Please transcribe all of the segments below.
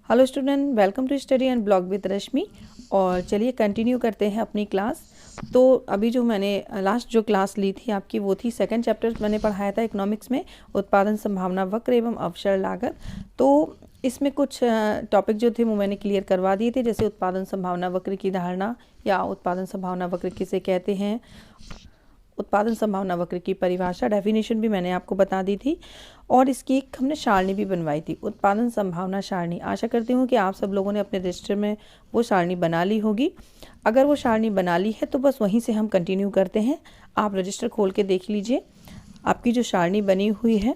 Hello student, welcome to study and blog with Rashmi. और चलिए continue करते हैं अपनी क्लास। तो अभी जो मैंने लास्ट जो क्लास ली थी आपकी वो थी सेकंड चैप्टर मैंने पढ़ाया था इकोनॉमिक्स में, उत्पादन संभावना वक्र एवं अवसर लागत। तो इसमें कुछ टॉपिक जो थे वो मैंने क्लियर करवा दिए थे, जैसे उत्पादन संभावना वक्र की धारणा या उत्पादन संभावना वक्र किसे कहते हैं, उत्पादन संभावना वक्र की परिभाषा डेफिनेशन भी मैंने आपको बता दी थी, और इसकी एक हमने सारणी भी बनवाई थी, उत्पादन संभावना सारणी। आशा करती हूँ कि आप सब लोगों ने अपने रजिस्टर में वो सारणी बना ली होगी। अगर वो सारणी बना ली है तो बस वहीं से हम कंटिन्यू करते हैं। आप रजिस्टर खोल के देख लीजिए आपकी जो सारणी बनी हुई है।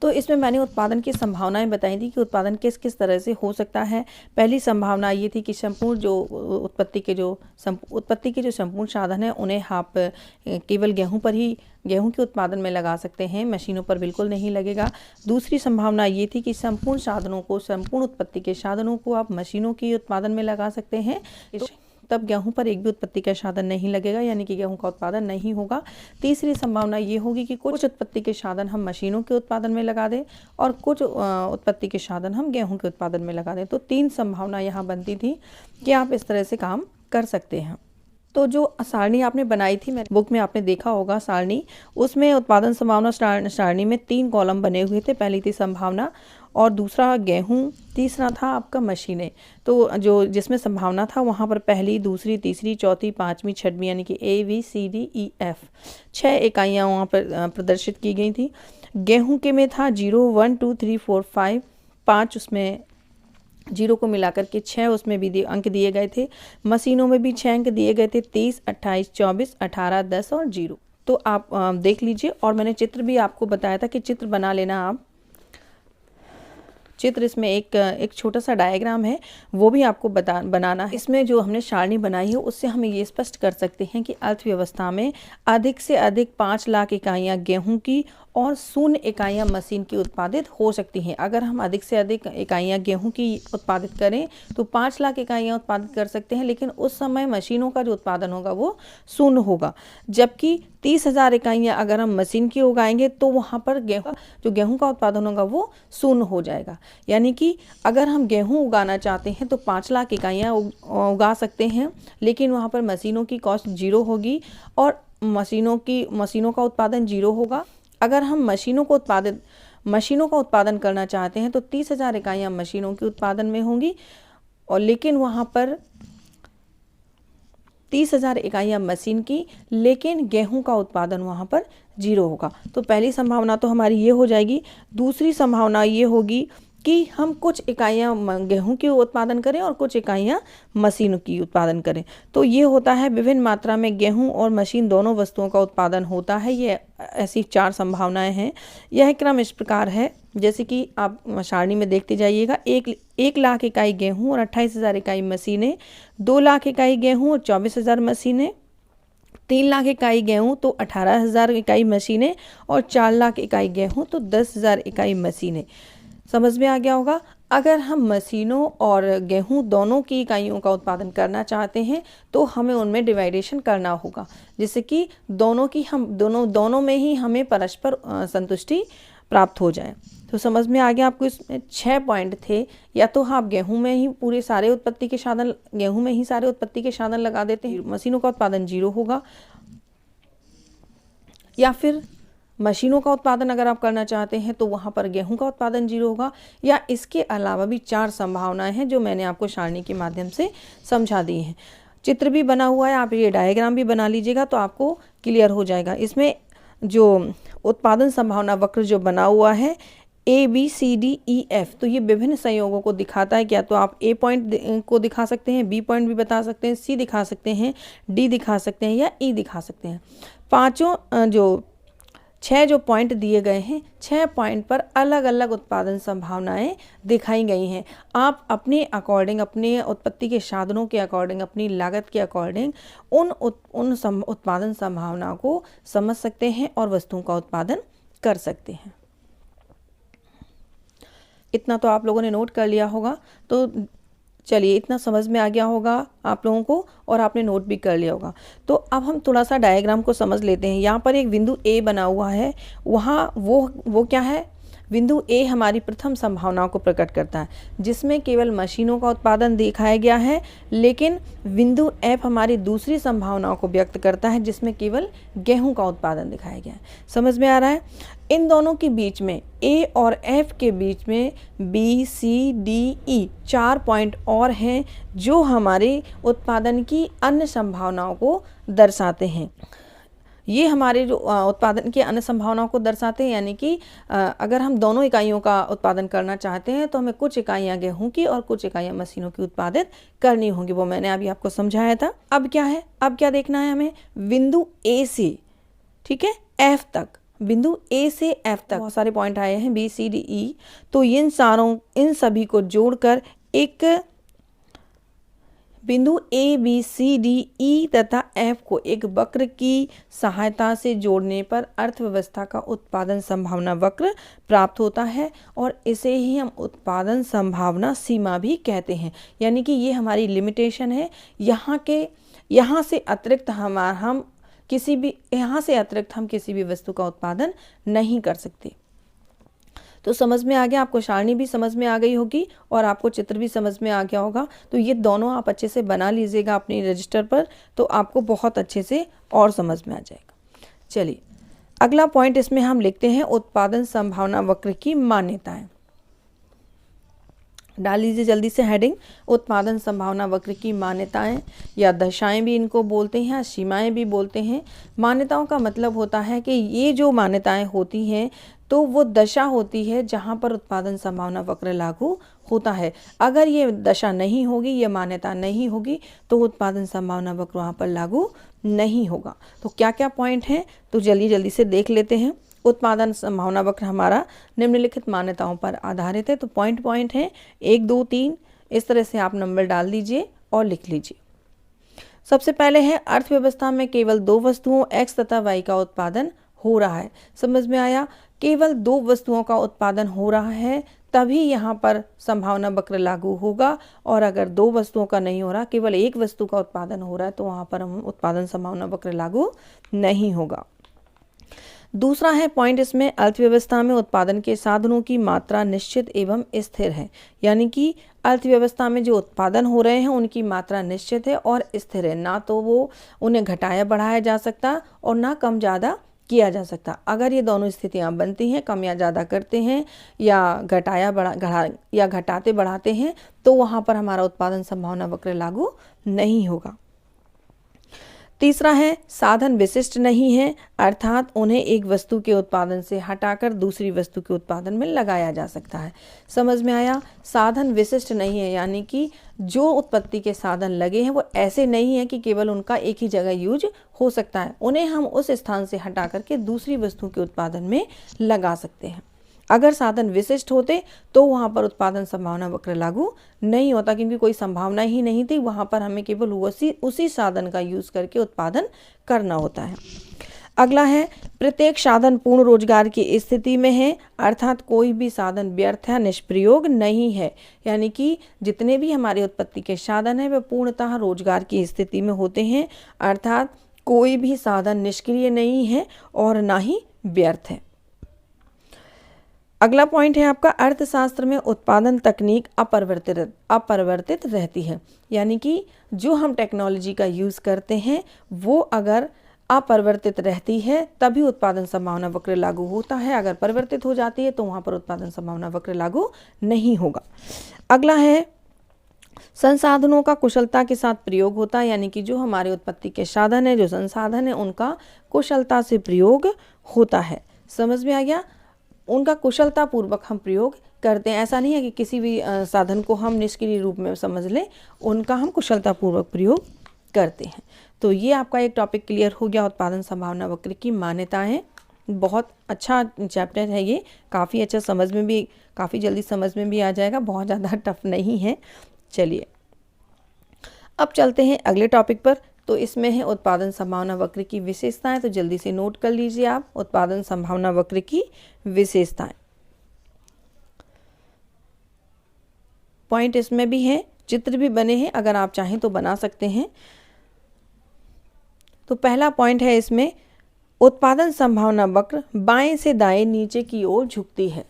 तो इसमें मैंने उत्पादन की संभावनाएं बताई थी कि उत्पादन किस किस तरह से हो सकता है। पहली संभावना ये थी कि संपूर्ण जो उत्पत्ति के जो संपूर्ण साधन हैं उन्हें आप केवल गेहूं के उत्पादन में लगा सकते हैं, मशीनों पर बिल्कुल नहीं लगेगा। दूसरी संभावना ये थी कि संपूर्ण उत्पत्ति के साधनों को आप मशीनों के उत्पादन में लगा सकते हैं, तब गेहूं पर एक भी उत्पत्ति का साधन नहीं लगेगा, यानी कि गेहूं का उत्पादन नहीं होगा। तीसरी संभावना ये होगी कि कुछ उत्पत्ति के साधन हम मशीनों के उत्पादन में लगा दें और कुछ उत्पत्ति के साधन हम गेहूं के उत्पादन में लगा दें। तो तीन संभावना यहाँ बनती थी कि आप इस तरह से काम कर सकते हैं। तो जो सारणी आपने बनाई थी, मेरे बुक में आपने देखा होगा सारणी, उसमें उत्पादन संभावना सारणी में 3 कॉलम बने हुए थे। पहली थी संभावना, और दूसरा गेहूं, तीसरा था आपका मशीनें। तो जो जिसमें संभावना था वहाँ पर पहली, दूसरी, तीसरी, चौथी, पाँचवीं, छठवीं यानी कि ABCDEF 6 इकाइयाँ वहाँ पर प्रदर्शित की गई थी। गेहूं के में था 0 1 2 3 4 5 5, उसमें 0 को मिलाकर के 6 उसमें भी अंक दिए गए थे। मशीनों में भी 6 अंक दिए गए थे, 30, 28, 24, 18, 10 और 0। तो आप देख लीजिए, और मैंने चित्र भी आपको बताया था कि चित्र बना लेना आप। चित्र इसमें एक छोटा सा डायग्राम है, वो भी आपको बनाना है। इसमें जो हमने सारणी बनाई है उससे हम ये स्पष्ट कर सकते हैं कि अर्थव्यवस्था में अधिक से अधिक 5 लाख इकाइयाँ गेहूं की और 0 इकाइयाँ मशीन की उत्पादित हो सकती हैं। अगर हम अधिक से अधिक इकाइयाँ गेहूं की उत्पादित करें तो 5 लाख इकाइयाँ उत्पादित कर सकते हैं, लेकिन उस समय मशीनों का जो उत्पादन होगा वो 0 होगा। जबकि 30,000 इकाइयाँ अगर हम मशीन की उगाएंगे तो वहाँ पर गेहूं का उत्पादन होगा वो 0 हो जाएगा। यानी कि अगर हम गेहूं उगाना चाहते हैं तो 5 लाख इकाइयाँ उगा सकते हैं, लेकिन वहाँ पर मशीनों की कॉस्ट 0 होगी और मशीनों का उत्पादन 0 होगा। अगर हम मशीनों का उत्पादन करना चाहते हैं तो 30,000 इकाइयाँ मशीनों के उत्पादन में होंगी, और लेकिन वहाँ पर 30,000 इकाइयाँ मशीन की, लेकिन गेहूं का उत्पादन वहाँ पर 0 होगा। तो पहली संभावना तो हमारी ये हो जाएगी। दूसरी संभावना ये होगी कि हम कुछ इकाइयाँ गेहूं की उत्पादन करें और कुछ इकाइयाँ मशीनों की उत्पादन करें। तो ये होता है विभिन्न मात्रा में गेहूं और मशीन दोनों वस्तुओं का उत्पादन होता है। ये ऐसी 4 संभावनाएं हैं। यह क्रम इस प्रकार है, जैसे कि आप सारणी में देखते जाइएगा। 1 लाख इकाई गेहूं और 28,000 इकाई मशीनें, 2 लाख इकाई गेहूं और 24,000 मशीनें, 3 लाख इकाई गेहूं तो 18,000 इकाई मशीनें, और 4 लाख इकाई गेहूं तो 10,000 इकाई मशीनें। समझ में आ गया होगा। अगर हम मशीनों और गेहूं दोनों की इकाइयों का उत्पादन करना चाहते हैं तो हमें उनमें डिवाइडेशन करना होगा, जिससे कि दोनों में ही हमें परस्पर संतुष्टि प्राप्त हो जाए। तो समझ में आ गया आपको। इसमें 6 पॉइंट थे। या तो आप गेहूं में ही सारे उत्पत्ति के साधन लगा देते हैं, मशीनों का उत्पादन 0 होगा, या फिर मशीनों का उत्पादन अगर आप करना चाहते हैं तो वहाँ पर गेहूं का उत्पादन 0 होगा। या इसके अलावा भी 4 संभावनाएं हैं जो मैंने आपको सारणी के माध्यम से समझा दी हैं। चित्र भी बना हुआ है, आप ये डायग्राम भी बना लीजिएगा तो आपको क्लियर हो जाएगा। इसमें जो उत्पादन संभावना वक्र जो बना हुआ है ABCDEF, तो ये विभिन्न संयोगों को दिखाता है। क्या तो आप A पॉइंट को दिखा सकते हैं, B पॉइंट भी बता सकते हैं, C दिखा सकते हैं, D दिखा सकते हैं या E दिखा सकते हैं। 6 जो पॉइंट दिए गए हैं, 6 पॉइंट पर अलग अलग उत्पादन संभावनाएं दिखाई गई हैं। आप अपने अकॉर्डिंग, अपने उत्पत्ति के साधनों के अकॉर्डिंग, अपनी लागत के अकॉर्डिंग उन उत्पादन संभावनाओं को समझ सकते हैं और वस्तुओं का उत्पादन कर सकते हैं। इतना तो आप लोगों ने नोट कर लिया होगा। तो चलिए, इतना समझ में आ गया होगा आप लोगों को और आपने नोट भी कर लिया होगा। तो अब हम थोड़ा सा डायग्राम को समझ लेते हैं। यहाँ पर एक बिंदु A बना हुआ है, वहाँ वो क्या है, बिंदु ए हमारी प्रथम संभावनाओं को प्रकट करता है, जिसमें केवल मशीनों का उत्पादन दिखाया गया है, लेकिन बिंदु एफ हमारी दूसरी संभावनाओं को व्यक्त करता है, जिसमें केवल गेहूं का उत्पादन दिखाया गया है। समझ में आ रहा है? इन दोनों के बीच में, ए और एफ के बीच में B C D E 4 point और हैं जो हमारे उत्पादन की अन्य संभावनाओं को दर्शाते हैं। ये हमारे जो उत्पादन की अन्य संभावनाओं को दर्शाते हैं, यानी कि अगर हम दोनों इकाइयों का उत्पादन करना चाहते हैं तो हमें कुछ इकाइयाँ गेहूं की और कुछ इकाइयाँ मशीनों की उत्पादित करनी होंगी। वो मैंने अभी आपको समझाया था। अब क्या है, अब क्या देखना है हमें? बिंदु ए से, ठीक है, एफ तक, बिंदु ए से एफ तक बहुत सारे पॉइंट आए हैं, बी सी डी ई। तो इन सभी को जोड़कर एक बिंदु ए बी सी डी ई तथा एफ को एक वक्र की सहायता से जोड़ने पर अर्थव्यवस्था का उत्पादन संभावना वक्र प्राप्त होता है, और इसे ही हम उत्पादन संभावना सीमा भी कहते हैं। यानी कि ये हमारी लिमिटेशन है। यहाँ से अतिरिक्त हम किसी भी वस्तु का उत्पादन नहीं कर सकते। तो समझ में आ गया? आपको सारणी भी समझ में आ गई होगी और आपको चित्र भी समझ में आ गया होगा। तो ये दोनों आप अच्छे से बना लीजिएगा अपनी रजिस्टर पर, तो आपको बहुत अच्छे से और समझ में आ जाएगा। चलिए अगला पॉइंट इसमें हम लिखते हैं उत्पादन संभावना वक्र की मान्यताएं। डाल लीजिए जल्दी से हेडिंग, उत्पादन संभावना वक्र की मान्यताएं या दशाएं भी इनको बोलते हैं, सीमाएं भी बोलते हैं। मान्यताओं का मतलब होता है कि ये जो मान्यताएं होती हैं तो वो दशा होती है जहां पर उत्पादन संभावना वक्र लागू होता है। अगर ये दशा नहीं होगी, ये मान्यता नहीं होगी, तो उत्पादन संभावना वक्र वहाँ पर लागू नहीं होगा। तो क्या क्या पॉइंट हैं, तो जल्दी से देख लेते हैं। उत्पादन संभावना वक्र हमारा निम्नलिखित मान्यताओं पर आधारित है। तो पॉइंट हैं 1 2 3, इस तरह से आप नंबर डाल दीजिए और लिख लीजिए। सबसे पहले है अर्थव्यवस्था में केवल 2 वस्तुओं x तथा y का उत्पादन हो रहा है। समझ में आया? केवल 2 वस्तुओं का उत्पादन हो रहा है तभी यहाँ पर संभावना वक्र लागू होगा, और अगर 2 वस्तुओं का नहीं हो रहा, केवल 1 वस्तु का उत्पादन हो रहा है, तो वहाँ पर हम उत्पादन संभावना वक्र लागू नहीं होगा। दूसरा है पॉइंट इसमें, अर्थव्यवस्था में उत्पादन के साधनों की मात्रा निश्चित एवं स्थिर है। यानी कि अर्थव्यवस्था में जो उत्पादन हो रहे हैं उनकी मात्रा निश्चित है और स्थिर है, ना तो वो उन्हें घटाया बढ़ाया जा सकता और ना कम ज़्यादा किया जा सकता। अगर ये दोनों स्थितियां बनती हैं, कम या ज़्यादा करते हैं या घटाते बढ़ाते हैं, तो वहाँ पर हमारा उत्पादन संभावना वक्र लागू नहीं होगा। तीसरा है साधन विशिष्ट नहीं है, अर्थात उन्हें एक वस्तु के उत्पादन से हटाकर दूसरी वस्तु के उत्पादन में लगाया जा सकता है। समझ में आया? साधन विशिष्ट नहीं है, यानी कि जो उत्पत्ति के साधन लगे हैं वो ऐसे नहीं है कि केवल उनका एक ही जगह यूज हो सकता है, उन्हें हम उस स्थान से हटा करके दूसरी वस्तु के उत्पादन में लगा सकते हैं। अगर साधन विशिष्ट होते तो वहाँ पर उत्पादन संभावना वक्र लागू नहीं होता, क्योंकि कोई संभावना ही नहीं थी, वहाँ पर हमें केवल उसी साधन का यूज करके उत्पादन करना होता है। अगला है प्रत्येक साधन पूर्ण रोजगार की स्थिति में है, अर्थात कोई भी साधन व्यर्थ या निष्प्रयोग नहीं है। यानी कि जितने भी हमारे उत्पत्ति के साधन हैं वे पूर्णतः रोजगार की स्थिति में होते हैं, अर्थात कोई भी साधन निष्क्रिय नहीं है और ना ही व्यर्थ है। अगला पॉइंट है आपका, अर्थशास्त्र में उत्पादन तकनीक अपरिवर्तित रहती है। यानी कि जो हम टेक्नोलॉजी का यूज़ करते हैं वो अगर अपरिवर्तित रहती है तभी उत्पादन संभावना वक्र लागू होता है, अगर परिवर्तित हो जाती है तो वहाँ पर उत्पादन संभावना वक्र लागू नहीं होगा। अगला है संसाधनों का कुशलता के साथ प्रयोग होता है, यानी कि जो हमारे उत्पत्ति के साधन है, जो संसाधन है, उनका कुशलता से प्रयोग होता है। समझ में आ गया? उनका कुशलता पूर्वक हम प्रयोग करते हैं। ऐसा नहीं है कि किसी भी साधन को हम निष्क्रिय रूप में समझ लें, उनका हम कुशलता पूर्वक प्रयोग करते हैं। तो ये आपका एक टॉपिक क्लियर हो गया, उत्पादन संभावना वक्र की मान्यताएं। बहुत अच्छा चैप्टर है ये, काफ़ी अच्छा समझ में भी, काफ़ी जल्दी समझ में भी आ जाएगा, बहुत ज़्यादा टफ नहीं है। चलिए अब चलते हैं अगले टॉपिक पर। तो इसमें है उत्पादन संभावना वक्र की विशेषताएं। तो जल्दी से नोट कर लीजिए आप, उत्पादन संभावना वक्र की विशेषताएं। पॉइंट इसमें भी है, चित्र भी बने हैं, अगर आप चाहें तो बना सकते हैं। तो पहला पॉइंट है इसमें, उत्पादन संभावना वक्र बाएं से दाएं नीचे की ओर झुकती है।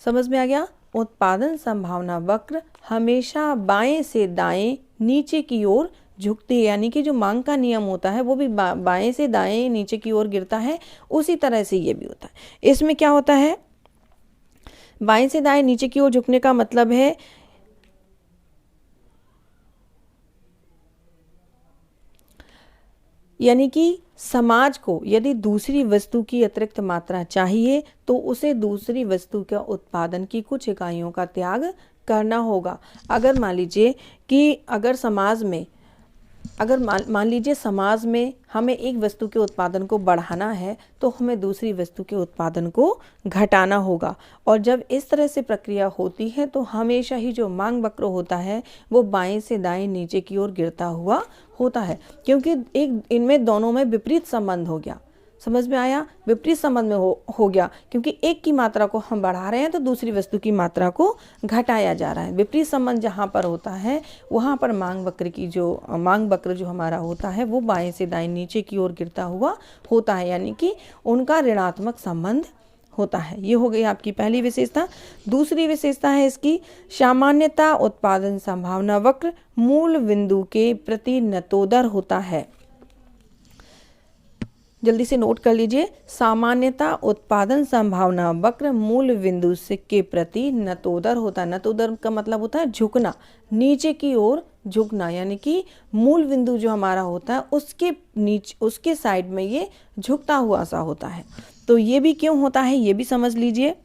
समझ में आ गया। उत्पादन संभावना वक्र हमेशा बाएं से दाएं नीचे की ओर झुकती है, यानी कि जो मांग का नियम होता है वो भी बाएं से दाएं नीचे की ओर गिरता है, उसी तरह से ये भी होता है। इसमें क्या होता है, बाएं से दाएं नीचे की ओर झुकने का मतलब है यानी कि समाज को यदि दूसरी वस्तु की अतिरिक्त मात्रा चाहिए तो उसे दूसरी वस्तु के उत्पादन की कुछ इकाइयों का त्याग करना होगा। अगर मान लीजिए कि अगर मान लीजिए समाज में हमें एक वस्तु के उत्पादन को बढ़ाना है तो हमें दूसरी वस्तु के उत्पादन को घटाना होगा। और जब इस तरह से प्रक्रिया होती है तो हमेशा ही जो मांग वक्र होता है वो बाएं से दाएं नीचे की ओर गिरता हुआ होता है, क्योंकि इनमें दोनों में विपरीत संबंध हो गया। समझ में आया, विपरीत संबंध में हो गया, क्योंकि एक की मात्रा को हम बढ़ा रहे हैं तो दूसरी वस्तु की मात्रा को घटाया जा रहा है। विपरीत संबंध जहाँ पर होता है वहाँ पर मांग वक्र जो हमारा होता है वो बाएं से दाएं नीचे की ओर गिरता हुआ होता है, यानी कि उनका ऋणात्मक संबंध होता है। ये हो गई आपकी पहली विशेषता। दूसरी विशेषता है इसकी सामान्यता उत्पादन संभावना वक्र मूल बिंदु के प्रति नतोदर होता है। जल्दी से नोट कर लीजिए, सामान्यता उत्पादन संभावना वक्र मूल बिंदु के प्रति नतोदर होता है। नतोदर का मतलब होता है झुकना, नीचे की ओर झुकना, यानी कि मूल बिंदु जो हमारा होता है उसके साइड में ये झुकता हुआ सा होता है। तो ये भी क्यों होता है ये भी समझ लीजिए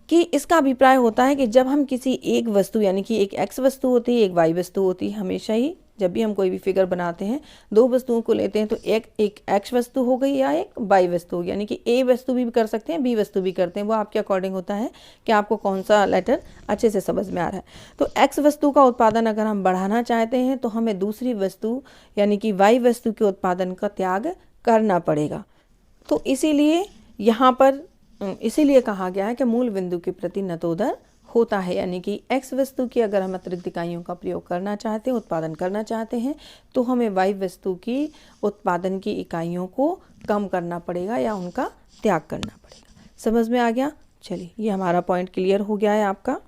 कि इसका अभिप्राय होता है कि जब हम किसी एक वस्तु, यानी कि एक एक्स वस्तु होती है एक वाई वस्तु होती है, हमेशा ही जब भी हम कोई भी फिगर बनाते हैं दो वस्तुओं को लेते हैं तो एक एक्स वस्तु हो गई या एक वाई वस्तु हो गई, यानी कि ए वस्तु भी कर सकते हैं बी वस्तु भी करते हैं, वो आपके अकॉर्डिंग होता है कि आपको कौन सा लेटर अच्छे से समझ में आ रहा है। तो एक्स वस्तु का उत्पादन अगर हम बढ़ाना चाहते हैं तो हमें दूसरी वस्तु यानी कि वाई वस्तु के उत्पादन का त्याग करना पड़ेगा। तो इसीलिए कहा गया है कि मूल बिंदु के प्रति नतोदर होता है, यानी कि एक्स वस्तु की अगर हम अतिरिक्त इकाइयों का प्रयोग करना चाहते हैं, उत्पादन करना चाहते हैं, तो हमें वाई वस्तु की उत्पादन की इकाइयों को कम करना पड़ेगा या उनका त्याग करना पड़ेगा। समझ में आ गया। चलिए, ये हमारा पॉइंट क्लियर हो गया है आपका।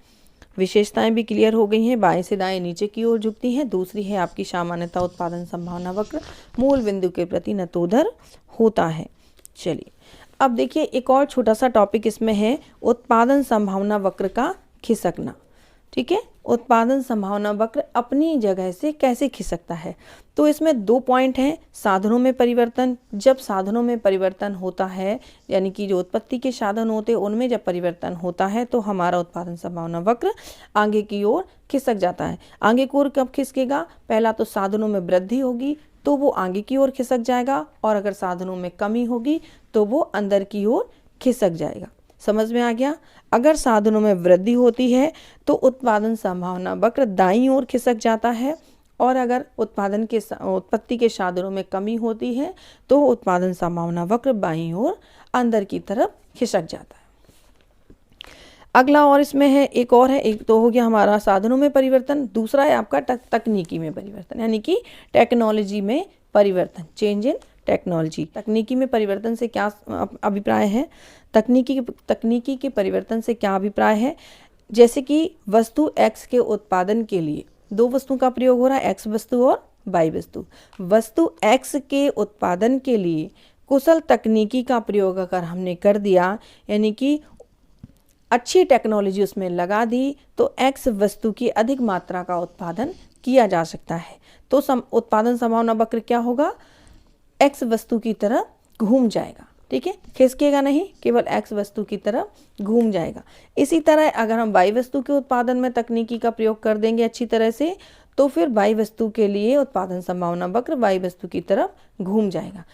विशेषताएं भी क्लियर हो गई हैं, बाएं से दाएं नीचे की ओर झुकती हैं। दूसरी है आपकी सामान्यता उत्पादन संभावना वक्र मूल बिंदु के प्रति नतोदर होता है। चलिए, अब देखिए एक और छोटा सा टॉपिक इसमें है, उत्पादन संभावना वक्र का खिसकना। ठीक है, उत्पादन संभावना वक्र अपनी जगह से कैसे खिसकता है। तो इसमें दो पॉइंट हैं, साधनों में परिवर्तन। जब साधनों में परिवर्तन होता है, यानी कि जो उत्पत्ति के साधन होते हैं उनमें जब परिवर्तन होता है तो हमारा उत्पादन संभावना वक्र आगे की ओर खिसक जाता है। आगे की ओर कब खिसकेगा, पहला तो साधनों में वृद्धि होगी तो वो आगे की ओर खिसक जाएगा, और अगर साधनों में कमी होगी तो वो अंदर की ओर खिसक जाएगा। समझ में आ गया। अगर साधनों में वृद्धि होती है तो उत्पादन संभावना वक्र दाईं ओर खिसक जाता है, और अगर उत्पत्ति के साधनों में कमी होती है तो उत्पादन संभावना वक्र बाईं ओर अंदर की तरफ खिसक जाता है। अगला और इसमें है, एक और है, एक तो हो गया हमारा साधनों में परिवर्तन, दूसरा है आपका तकनीकी में परिवर्तन, यानी कि टेक्नोलॉजी में परिवर्तन, चेंज इन टेक्नोलॉजी। तकनीकी में परिवर्तन से क्या अभिप्राय है, तकनीकी के परिवर्तन से क्या अभिप्राय है, जैसे कि वस्तु एक्स के उत्पादन के लिए दो वस्तुओं का प्रयोग हो रहा है, एक्स वस्तु और वाई वस्तु। वस्तु एक्स के उत्पादन के लिए कुशल तकनीकी का प्रयोग अगर हमने कर दिया, यानी कि अच्छी टेक्नोलॉजी उसमें लगा दी, तो एक्स वस्तु की अधिक मात्रा का उत्पादन किया जा सकता है। तो उत्पादन संभावना वक्र क्या होगा, एक्स वस्तु की तरफ घूम जाएगा। ठीक है, खिसकेगा नहीं, केवल एक्स वस्तु की तरफ घूम जाएगा। इसी तरह अगर हम वाई वस्तु के उत्पादन में तकनीकी का प्रयोग कर देंगे अच्छी तरह से, तो फिर वाई वस्तु के लिए उत्पादन संभावना वक्र वाई वस्तु की तरफ घूम जाएगा।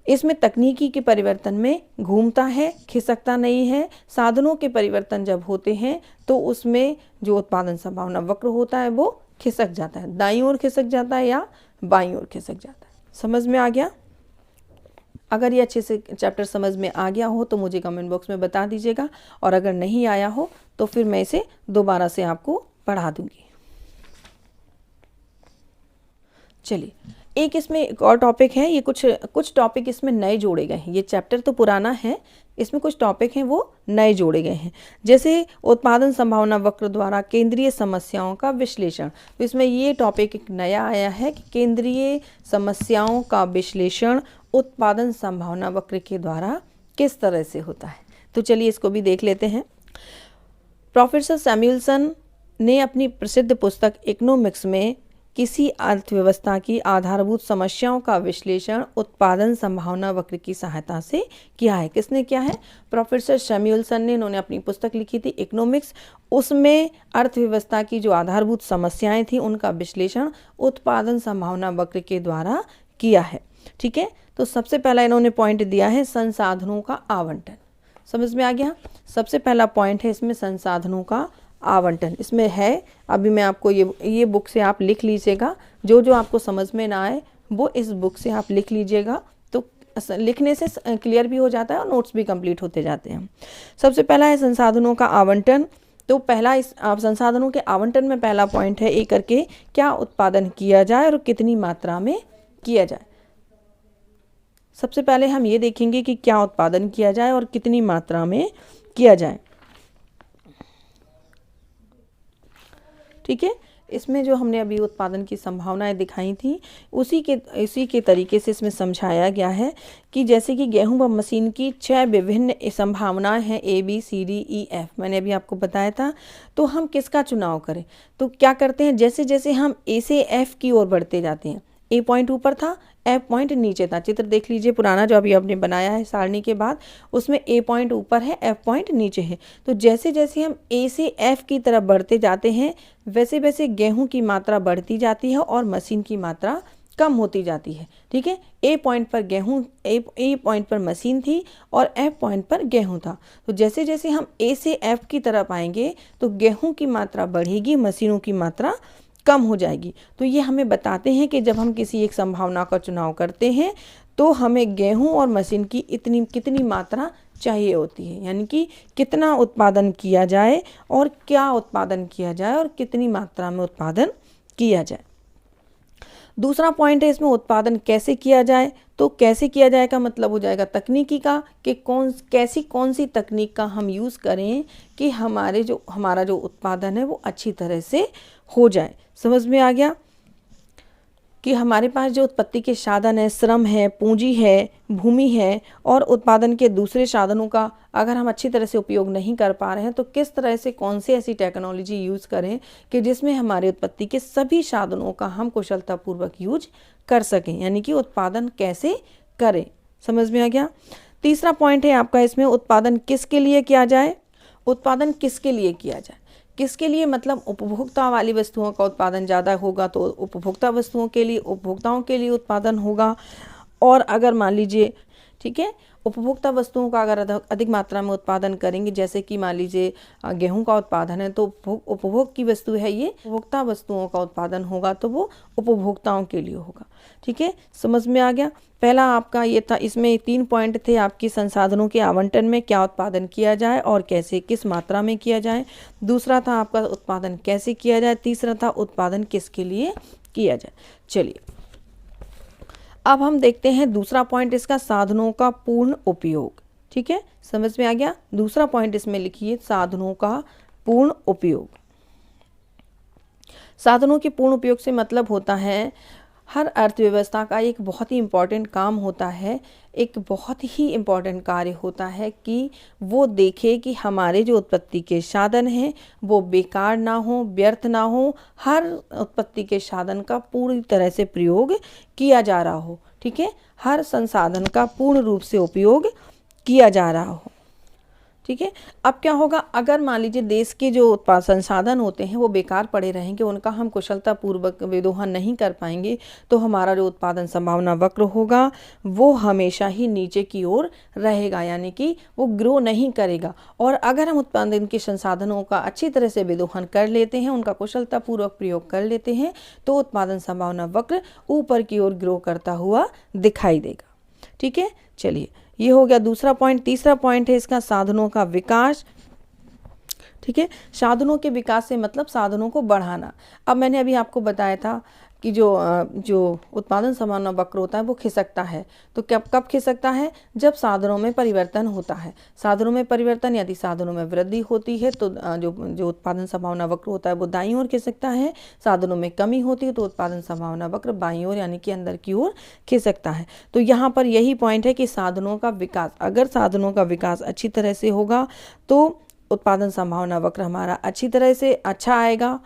इसमें तकनीकी के परिवर्तन में घूमता है, खिसकता नहीं है। साधनों के परिवर्तन जब होते हैं तो उसमें जो उत्पादन संभावना वक्र होता है वो खिसक जाता है, दाईं ओर खिसक जाता है या बाईं ओर खिसक जाता है। समझ में आ गया। अगर ये अच्छे से चैप्टर समझ में आ गया हो तो मुझे कमेंट बॉक्स में बता दीजिएगा, और अगर नहीं आया हो तो फिर मैं इसे दोबारा से आपको पढ़ा दूंगी। चलिए, एक इसमें एक और टॉपिक है, ये कुछ टॉपिक इसमें नए जोड़े गए हैं। ये चैप्टर तो पुराना है, इसमें कुछ टॉपिक हैं वो नए जोड़े गए हैं। जैसे उत्पादन संभावना वक्र द्वारा केंद्रीय समस्याओं का विश्लेषण, तो इसमें ये टॉपिक एक नया आया है कि केंद्रीय समस्याओं का विश्लेषण उत्पादन संभावना वक्र के द्वारा किस तरह से होता है। तो चलिए इसको भी देख लेते हैं। प्रोफेसर सैमुएल्सन ने अपनी प्रसिद्ध पुस्तक इकोनॉमिक्स में किसी अर्थव्यवस्था की आधारभूत समस्याओं का विश्लेषण उत्पादन संभावना वक्र की सहायता से किया है। किसने किया है? प्रोफेसर सैमुएल्सन ने। इन्होंने अपनी पुस्तक लिखी थी इकोनॉमिक्स, उसमें अर्थव्यवस्था की जो आधारभूत समस्याएं थी उनका विश्लेषण उत्पादन संभावना वक्र के द्वारा किया है। ठीक है, तो सबसे पहला इन्होंने पॉइंट दिया है संसाधनों का आवंटन। समझ में आ गया? सबसे पहला पॉइंट है इसमें संसाधनों का आवंटन। इसमें है, अभी मैं आपको ये बुक से आप लिख लीजिएगा, जो जो आपको समझ में ना आए वो इस बुक से आप लिख लीजिएगा, तो लिखने से क्लियर भी हो जाता है और नोट्स भी कंप्लीट होते जाते हैं। सबसे पहला है संसाधनों का आवंटन। तो पहला इस संसाधनों के आवंटन में पहला पॉइंट है एक करके क्या उत्पादन किया जाए और कितनी मात्रा में किया जाए। सबसे पहले हम ये देखेंगे कि क्या उत्पादन किया जाए और कितनी मात्रा में किया जाए। ठीक है, इसमें जो हमने अभी उत्पादन की संभावनाएं दिखाई थी उसी के तरीके से इसमें समझाया गया है कि जैसे कि गेहूं व मशीन की 6 विभिन्न संभावनाएं हैं, ABCDEF, मैंने अभी आपको बताया था। तो हम किसका चुनाव करें? तो क्या करते हैं, जैसे जैसे हम A से F की ओर बढ़ते जाते हैं, A पॉइंट ऊपर था, F पॉइंट नीचे था। चित्र देख लीजिए पुराना जो अभी आपने बनाया है सारणी के बाद, उसमें A पॉइंट ऊपर है, F पॉइंट नीचे है। तो जैसे जैसे हम A से F की तरफ बढ़ते जाते हैं वैसे वैसे गेहूं की मात्रा बढ़ती जाती है और मशीन की मात्रा कम होती जाती है। ठीक है, A पॉइंट पर गेहूं, A पॉइंट पर मशीन थी और F पॉइंट पर गेहूं था। तो जैसे जैसे हम A से F की तरफ आएंगे तो गेहूं की मात्रा बढ़ेगी, मशीनों की मात्रा कम हो जाएगी। तो ये हमें बताते हैं कि जब हम किसी एक संभावना का चुनाव करते हैं तो हमें गेहूं और मशीन की कितनी मात्रा चाहिए होती है, यानी कि कितना उत्पादन किया जाए और क्या उत्पादन किया जाए और कितनी मात्रा में उत्पादन किया जाए। दूसरा पॉइंट है इसमें उत्पादन कैसे किया जाए। तो कैसे किया जाए का मतलब हो जाएगा तकनीकी का, कि कौन सी तकनीक का हम यूज़ करें कि हमारा जो उत्पादन है वो अच्छी तरह से हो जाए। समझ में आ गया कि हमारे पास जो उत्पत्ति के साधन है, श्रम है, पूंजी है, भूमि है और उत्पादन के दूसरे साधनों का अगर हम अच्छी तरह से उपयोग नहीं कर पा रहे हैं तो किस तरह से, कौन सी ऐसी टेक्नोलॉजी यूज़ करें कि जिसमें हमारे उत्पत्ति के सभी साधनों का हम कुशलतापूर्वक यूज कर सकें, यानी कि उत्पादन कैसे करें। समझ में आ गया? तीसरा पॉइंट है आपका इसमें उत्पादन किसके लिए किया जाए। उत्पादन किसके लिए किया जाए, किसके लिए मतलब उपभोक्ता वाली वस्तुओं का उत्पादन ज़्यादा होगा तो उपभोक्ताओं के लिए उत्पादन होगा। और अगर मान लीजिए, ठीक है, उपभोक्ता वस्तुओं का अगर अधिक मात्रा में उत्पादन करेंगे, जैसे कि मान लीजिए गेहूं का उत्पादन है तो उपभोग की वस्तु है, ये उपभोक्ता वस्तुओं का उत्पादन होगा तो वो उपभोक्ताओं के लिए होगा। ठीक है, समझ में आ गया? पहला आपका ये था, इसमें 3 पॉइंट थे आपकी संसाधनों के आवंटन में क्या उत्पादन किया जाए और कैसे, किस मात्रा में किया जाए। दूसरा था आपका उत्पादन कैसे किया जाए। तीसरा था उत्पादन किसके लिए किया जाए। चलिए अब हम देखते हैं दूसरा पॉइंट इसका, साधनों का पूर्ण उपयोग। ठीक है, समझ में आ गया? दूसरा पॉइंट इसमें लिखिए, साधनों का पूर्ण उपयोग। साधनों के पूर्ण उपयोग से मतलब होता है हर अर्थव्यवस्था का एक बहुत ही इम्पॉर्टेंट काम होता है, एक बहुत ही इम्पॉर्टेंट कार्य होता है कि वो देखे कि हमारे जो उत्पत्ति के साधन हैं वो बेकार ना हो, व्यर्थ ना हो, हर उत्पत्ति के साधन का पूरी तरह से प्रयोग किया जा रहा हो। ठीक है, हर संसाधन का पूर्ण रूप से उपयोग किया जा रहा हो। ठीक है, अब क्या होगा, अगर मान लीजिए देश के जो उत्पाद संसाधन होते हैं वो बेकार पड़े रहेंगे, उनका हम कुशलतापूर्वक विदोहन नहीं कर पाएंगे तो हमारा जो उत्पादन संभावना वक्र होगा वो हमेशा ही नीचे की ओर रहेगा, यानी कि वो ग्रो नहीं करेगा। और अगर हम उत्पादन के संसाधनों का अच्छी तरह से विदोहन कर लेते हैं, उनका कुशलतापूर्वक प्रयोग कर लेते हैं तो उत्पादन संभावना वक्र ऊपर की ओर ग्रो करता हुआ दिखाई देगा। ठीक है, चलिए ये हो गया दूसरा पॉइंट। तीसरा पॉइंट है इसका, साधनों का विकास। ठीक है, साधनों के विकास से मतलब साधनों को बढ़ाना। अब मैंने अभी आपको बताया था कि जो उत्पादन संभावना वक्र होता है वो खिसकता है। तो कब खिसकता है? जब साधनों में परिवर्तन होता है। साधनों में परिवर्तन, यदि साधनों में वृद्धि होती है तो जो उत्पादन संभावना वक्र होता है वो दाईं ओर खिसकता है। साधनों में कमी होती है तो उत्पादन संभावना वक्र बाईं ओर यानी कि अंदर की ओर खिसकता है। तो यहाँ पर यही पॉइंट है कि साधनों का विकास, अगर साधनों का विकास अच्छी तरह से होगा तो उत्पादन संभावना वक्र हमारा अच्छी तरह से अच्छा आएगा,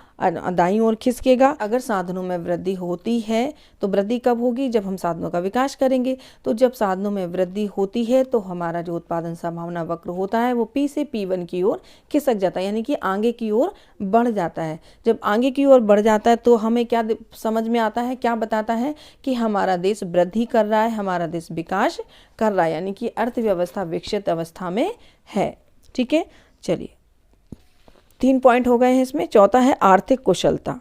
दाईं ओर खिसकेगा। अगर साधनों में वृद्धि होती है तो वृद्धि कब होगी? जब हम साधनों का विकास करेंगे। तो जब साधनों में वृद्धि होती है तो हमारा जो उत्पादन संभावना वक्र होता है वो P से P1 की ओर खिसक जाता है, यानी कि आगे की ओर बढ़ जाता है। जब आगे की ओर बढ़ जाता है तो हमें क्या समझ में आता है, क्या बताता है कि हमारा देश वृद्धि कर रहा है, हमारा देश विकास कर रहा है, यानी कि अर्थव्यवस्था विकसित अवस्था में है। ठीक है, चलिए 3 पॉइंट हो गए हैं इसमें। चौथा है आर्थिक कुशलता।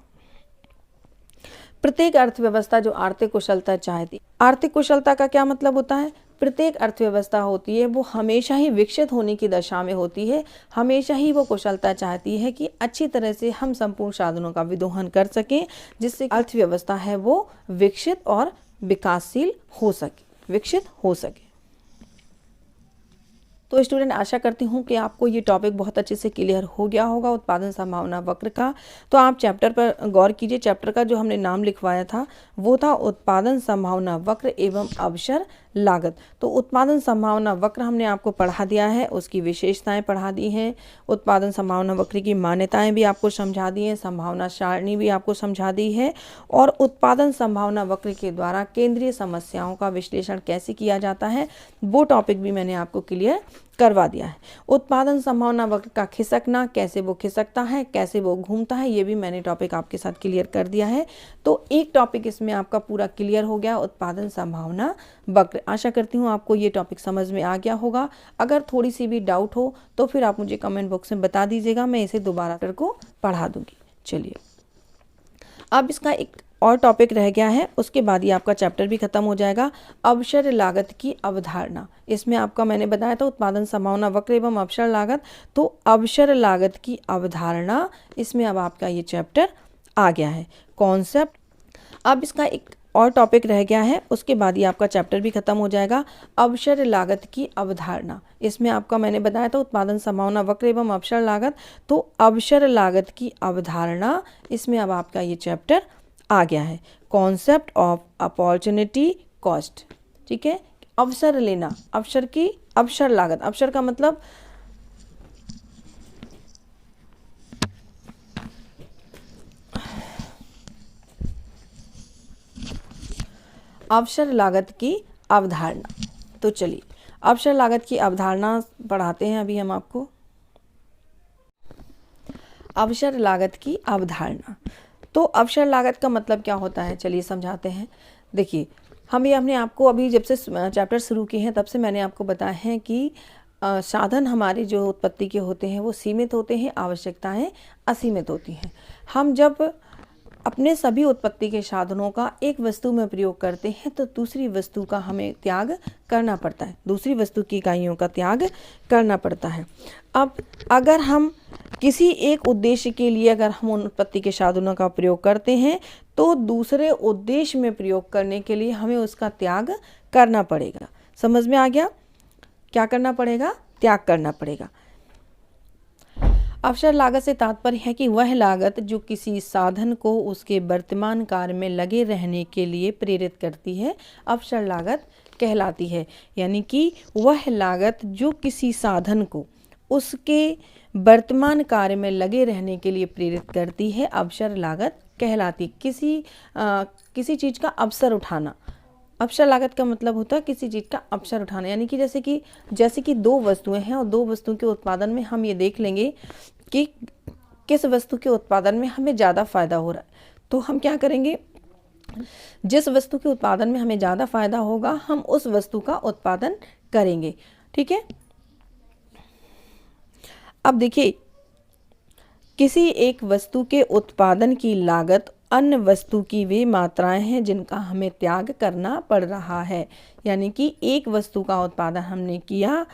प्रत्येक अर्थव्यवस्था जो आर्थिक कुशलता चाहती, आर्थिक कुशलता का क्या मतलब होता है? प्रत्येक अर्थव्यवस्था होती है वो हमेशा ही विकसित होने की दशा में होती है, हमेशा ही वो कुशलता चाहती है कि अच्छी तरह से हम संपूर्ण साधनों का विदोहन कर सकें, जिससे अर्थव्यवस्था है वो विकसित और विकासशील हो सके, विकसित हो सके। तो स्टूडेंट, आशा करती हूँ कि आपको ये टॉपिक बहुत अच्छे से क्लियर हो गया होगा उत्पादन संभावना वक्र का। तो आप चैप्टर पर गौर कीजिए। चैप्टर का जो हमने नाम लिखवाया था वो था उत्पादन संभावना वक्र एवं अवसर लागत। तो उत्पादन संभावना वक्र हमने आपको पढ़ा दिया है, उसकी विशेषताएं पढ़ा दी हैं, उत्पादन संभावना वक्र की मान्यताएं भी आपको समझा दी हैं, संभावना सारणी भी आपको समझा दी है, और उत्पादन संभावना वक्र के द्वारा केंद्रीय समस्याओं का विश्लेषण कैसे किया जाता है वो टॉपिक भी मैंने आपको क्लियर करवा दिया है। उत्पादन संभावना वक्र का खिसकना, कैसे वो खिसकता है, कैसे वो घूमता है, ये भी मैंने टॉपिक आपके साथ क्लियर कर दिया है। तो एक टॉपिक इसमें आपका पूरा क्लियर हो गया, उत्पादन संभावना वक्र। आशा करती हूँ आपको ये टॉपिक समझ में आ गया होगा। अगर थोड़ी सी भी डाउट हो तो फिर आप मुझे कमेंट बॉक्स में बता दीजिएगा, मैं इसे दोबारा को पढ़ा दूंगी। चलिए, अब इसका एक और टॉपिक रह गया है, उसके बाद ही आपका चैप्टर भी खत्म हो जाएगा। अवसर लागत की अवधारणा। इसमें आपका मैंने बताया था उत्पादन संभावना वक्र एवं अवसर लागत, तो अवसर लागत की अवधारणा, इसमें अब आपका ये चैप्टर आ गया है, कॉन्सेप्ट। अब इसका एक और टॉपिक रह गया है, उसके बाद ही आपका चैप्टर भी खत्म हो जाएगा। अवसर लागत की अवधारणा, इसमें आपका मैंने बताया था उत्पादन संभावना वक्र एवं अवसर लागत, तो अवसर लागत की अवधारणा, इसमें अब आपका ये चैप्टर आ गया है, कॉन्सेप्ट ऑफ अपॉर्चुनिटी कॉस्ट। ठीक है, अवसर लेना, अवसर की अवसर लागत, अवसर का मतलब अवसर लागत की अवधारणा। तो चलिए अवसर लागत की अवधारणा पढ़ाते हैं अभी हम आपको। अवसर लागत की अवधारणा, तो अवसर लागत का मतलब क्या होता है, चलिए समझाते हैं। देखिए, हमने आपको अभी जब से चैप्टर शुरू किए हैं तब से मैंने आपको बताया है कि साधन हमारे जो उत्पत्ति के होते हैं वो सीमित होते हैं, आवश्यकताएं असीमित होती हैं। हम जब अपने सभी उत्पत्ति के साधनों का एक वस्तु में प्रयोग करते हैं तो दूसरी वस्तु का हमें त्याग करना पड़ता है, दूसरी वस्तु की इकाइयों का त्याग करना पड़ता है। अब अगर हम किसी एक उद्देश्य के लिए अगर हम उन उत्पत्ति के साधनों का प्रयोग करते हैं तो दूसरे उद्देश्य में प्रयोग करने के लिए हमें उसका त्याग करना पड़ेगा। समझ में आ गया? क्या करना पड़ेगा? त्याग करना पड़ेगा। अवसर लागत से तात्पर्य है कि वह लागत जो किसी साधन को उसके वर्तमान कार्य में लगे रहने के लिए प्रेरित करती है, अवसर लागत कहलाती है। यानी कि वह लागत जो किसी साधन को उसके वर्तमान कार्य में लगे रहने के लिए प्रेरित करती है, अवसर लागत कहलाती। किसी चीज़ का अवसर उठाना, अवसर लागत का मतलब होता है किसी चीज़ का अवसर उठाना। यानी कि जैसे कि दो वस्तुएं हैं और दो वस्तुओं के उत्पादन में हम ये देख लेंगे कि किस वस्तु के उत्पादन में हमें ज़्यादा फायदा हो रहा है, तो हम क्या करेंगे, जिस वस्तु के उत्पादन में हमें ज़्यादा फायदा होगा हम उस वस्तु का उत्पादन करेंगे। ठीक है, अब देखिए, किसी एक वस्तु के उत्पादन की लागत अन्य वस्तु की वे मात्राएं हैं जिनका हमें त्याग करना पड़ रहा है। यानी कि एक वस्तु का उत्पादन हमने किया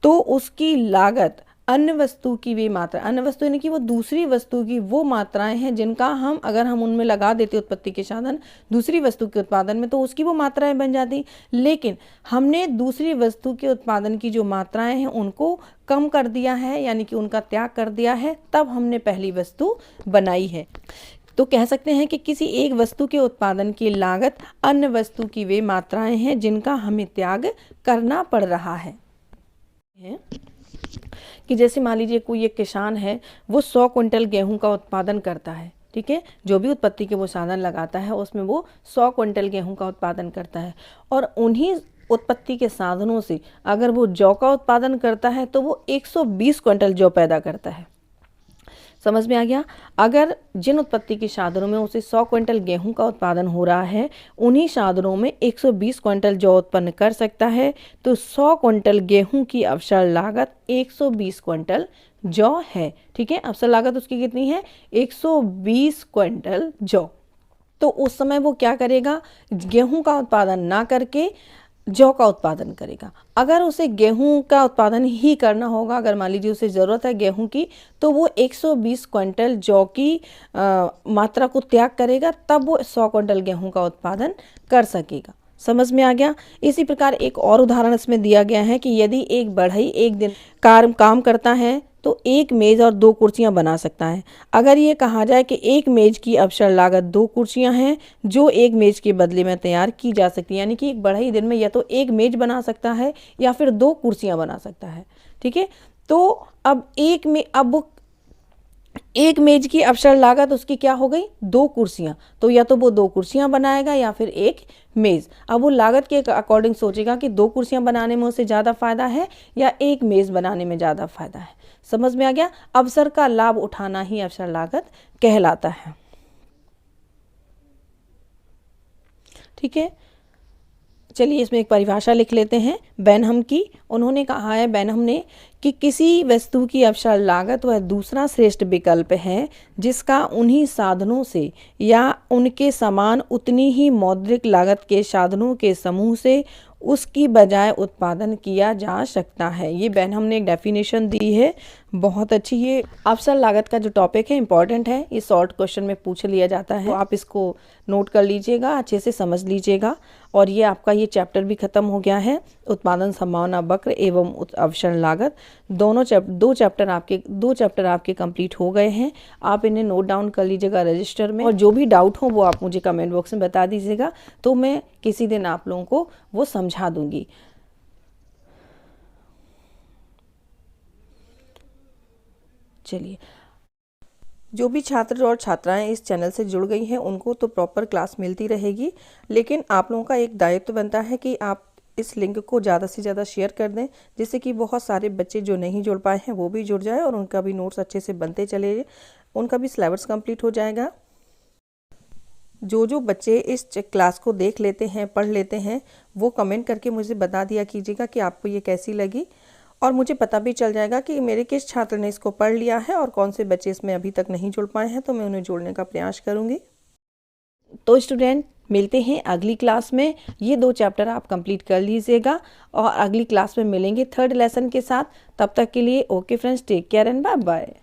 तो उसकी लागत अन्य वस्तु की वे मात्रा, अन्य वस्तु यानी कि वो दूसरी वस्तु की वो मात्राएं हैं जिनका हम अगर हम उनमें लगा देते उत्पत्ति के साधन दूसरी वस्तु के उत्पादन में तो उसकी वो मात्राएं बन जाती, लेकिन हमने दूसरी वस्तु के उत्पादन की जो मात्राएं हैं उनको कम कर दिया है, यानी कि उनका त्याग कर दिया है, तब हमने पहली वस्तु बनाई है। तो कह सकते हैं कि किसी एक वस्तु के उत्पादन की लागत अन्य वस्तु की वे मात्राएं हैं जिनका हमें त्याग करना पड़ रहा है। कि जैसे मान लीजिए कोई एक किसान है, वो 100 क्विंटल गेहूं का उत्पादन करता है, ठीक है, जो भी उत्पत्ति के वो साधन लगाता है उसमें वो 100 क्विंटल गेहूं का उत्पादन करता है, और उन्हीं उत्पत्ति के साधनों से अगर वो जौ का उत्पादन करता है तो वो 120 क्विंटल जौ पैदा करता है। समझ में आ गया? अगर जिन उत्पत्ति के साधनों में उसे 100 क्विंटल गेहूं का उत्पादन हो रहा है, उन्हीं साधनों में 120 क्विंटल जौ उत्पन्न कर सकता है, तो 100 क्विंटल गेहूं की अवसर लागत 120 क्विंटल जौ है। ठीक है, अवसर लागत उसकी कितनी है? 120 क्विंटल जौ। तो उस समय वो क्या करेगा? गेहूं का उत्पादन ना करके जौ का उत्पादन करेगा। अगर उसे गेहूं का उत्पादन ही करना होगा, अगर मान लीजिए उसे ज़रूरत है गेहूं की, तो वो 120 क्विंटल जौ की मात्रा को त्याग करेगा, तब वो 100 क्विंटल गेहूं का उत्पादन कर सकेगा। समझ में आ गया? इसी प्रकार एक और उदाहरण इसमें दिया गया है कि यदि एक बढ़ई एक दिन काम करता है तो एक मेज और 2 कुर्सियां बना सकता है। अगर ये कहा जाए कि एक मेज की अवसर लागत 2 कुर्सियां हैं जो एक मेज के बदले में तैयार की जा सकती है, यानी कि एक बढ़ई दिन में या तो एक मेज बना सकता है या फिर 2 कुर्सियां बना सकता है। ठीक है, तो अब एक मेज की अवसर लागत उसकी क्या हो गई? 2 कुर्सियां। तो या तो वो 2 कुर्सियां बनाएगा या फिर एक मेज। अब वो लागत के अकॉर्डिंग सोचेगा कि 2 कुर्सियां बनाने में उसे ज़्यादा फायदा है या एक मेज बनाने में ज़्यादा फायदा है। समझ में आ गया? अवसर का लाभ उठाना ही अवसर लागत कहलाता है। ठीक है, चलिए इसमें एक परिभाषा लिख लेते हैं बेनहम की। उन्होंने कहा है बेनहम ने कि किसी वस्तु की अवसर लागत वह दूसरा श्रेष्ठ विकल्प है जिसका उन्हीं साधनों से या उनके समान उतनी ही मौद्रिक लागत के साधनों के समूह से उसकी बजाय उत्पादन किया जा सकता है। ये बेनहम ने एक डेफिनेशन दी है, बहुत अच्छी। ये अवसर लागत का जो टॉपिक है इंपॉर्टेंट है, ये शॉर्ट क्वेश्चन में पूछ लिया जाता है, तो आप इसको नोट कर लीजिएगा, अच्छे से समझ लीजिएगा। और ये आपका ये चैप्टर भी खत्म हो गया है, उत्पादन संभावना वक्र एवं अवसर लागत। दो चैप्टर आपके कंप्लीट हो गए हैं। आप इन्हें नोट डाउन कर लीजिएगा रजिस्टर में, और जो भी डाउट हो वो आप मुझे कमेंट बॉक्स में बता दीजिएगा, तो मैं किसी दिन आप लोगों को वो समझा दूंगी। चलिए, जो भी छात्र और छात्राएं इस चैनल से जुड़ गई हैं उनको तो प्रॉपर क्लास मिलती रहेगी, लेकिन आप लोगों का एक दायित्व बनता है कि आप इस लिंक को ज़्यादा से ज़्यादा शेयर कर दें, जिससे कि बहुत सारे बच्चे जो नहीं जुड़ पाए हैं वो भी जुड़ जाए और उनका भी नोट्स अच्छे से बनते चले, उनका भी सिलेबस कंप्लीट हो जाएगा। जो बच्चे इस क्लास को देख लेते हैं, पढ़ लेते हैं, वो कमेंट करके मुझे बता दिया कीजिएगा कि आपको ये कैसी लगी, और मुझे पता भी चल जाएगा कि मेरे किस छात्र ने इसको पढ़ लिया है और कौन से बच्चे इसमें अभी तक नहीं जुड़ पाए हैं, तो मैं उन्हें जोड़ने का प्रयास करूँगी। तो स्टूडेंट, मिलते हैं अगली क्लास में। ये 2 चैप्टर आप कंप्लीट कर लीजिएगा और अगली क्लास में मिलेंगे 3rd लेसन के साथ। तब तक के लिए okay friends, take care and bye bye.